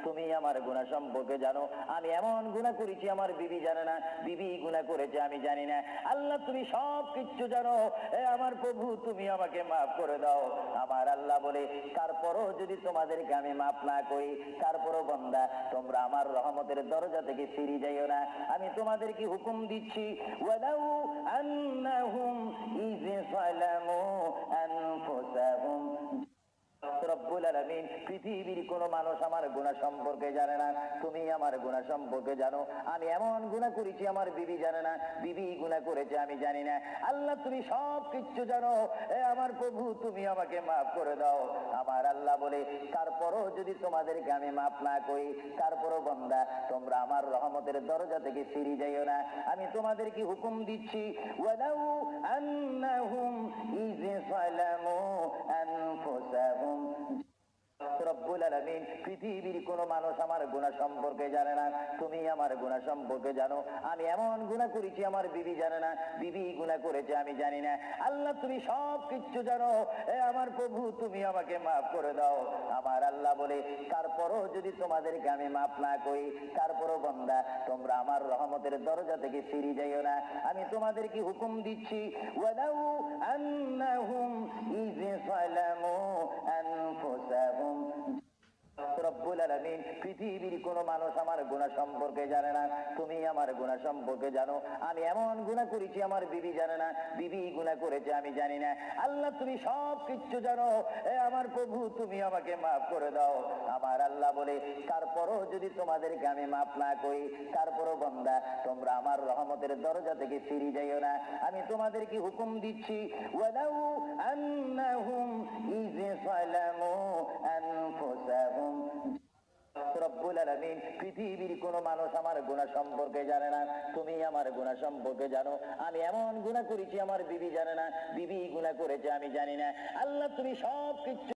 তুমি আমার গুনাহ সম্পর্কে জানো, আমি এমন গুনাহ করেছি আমার বিবি জানে না, বিবি গুনাহ করেছে আমি জানি না। আল্লাহ তুমি সব কিছু জানো, এ আমার প্রভু তুমি আমাকে মাফ করে দাও। আমার আল্লাহ বলে, তারপরও যদি তোমাদেরকে আমি মাফ না করি, তারপরও বান্দা তোমরা আমার রহমতের দরজা থেকে ফিরে যাইও না। আমি তোমাদেরকে হুকুম দিচ্ছি, ওয়ালাউ আন্নাহুম ইয যালামু আনফুসাহুম। রব্বুল আলামিন, পৃথিবীর কোন মানুষ আমার গুনাহ সম্পর্কে জানে না, তুমি আমার গুনাহ সম্পর্কে জানো। আমি এমন গুনাহ করেছি আমার বিবি জানে না, বিবি গুনাহ করেছে আমি জানি না। আল্লাহ তুমি সব কিছু জানো, এ আমার প্রভু তুমি আমাকে মাফ করে দাও। আমার আল্লাহ বলে, তারপরও যদি তোমাদেরকে আমি মাফ না করি, তারপরও বান্দা তোমরা আমার রহমতের দরজা থেকে ফিরে যাইও না। আমি তোমাদেরকে হুকুম দিচ্ছি, ওয়ালাউ আন্নাহুম ইয যালামু আনফুসাহুম। রব্বুল আলামিন, পৃথিবীর কোন মানুষ আমার গুনাহ সম্পর্কে জানে না, তুমি আমার গুনাহ সম্পর্কে জানো। আমি এমন গুনাহ করেছি আমার বিবি জানে না, বিবি গুনাহ করেছে আমি জানি না। আল্লাহ তুমি সব কিছু জানো, এ আমার প্রভু তুমি আমাকে মাফ করে দাও। আমার আল্লাহ বলে, তারপরও যদি তোমাদেরকে আমি মাফ না করি, তারপরও বান্দা তোমরা আমার রহমতের দরজা থেকে ফিরে যাইও না। আমি তোমাদেরকে হুকুম দিচ্ছি, ওয়ালাউ আন্নাহুম ইয যালামু আনফুসাহুম। রব্বুল আলামিন, পৃথিবীর কোন মানুষ আমার গুনাহ সম্পর্কে জানে না, তুমি আমার গুনাহ সম্পর্কে জানো। আমি এমন গুনাহ করেছি আমার বিবি জানে না, বিবি গুনাহ করেছে আমি জানি না। আল্লাহ তুমি সব কিছু জানো, এ আমার প্রভু তুমি আমাকে মাফ করে দাও। আমার আল্লাহ বলে, তারপরও যদি তোমাদেরকে আমি মাফ না করি, তারপরও বান্দা তোমরা আমার রহমতের দরজা থেকে ফিরে যাইও না। আমি তোমাদেরকে হুকুম দিচ্ছি, ওয়ালাউ আন্নাহুম ইয যালামু আনফুসাহুম। রব্বুল আলামিন, পৃথিবীর কোন মানুষ আমার গুনাহ সম্পর্কে জানে না, তুমি আমার গুনাহ সম্পর্কে জানো। আমি এমন গুনাহ করেছি আমার বিবি জানে না, বিবি গুনাহ করেছে আমি জানি না। আল্লাহ তুমি সব কিছু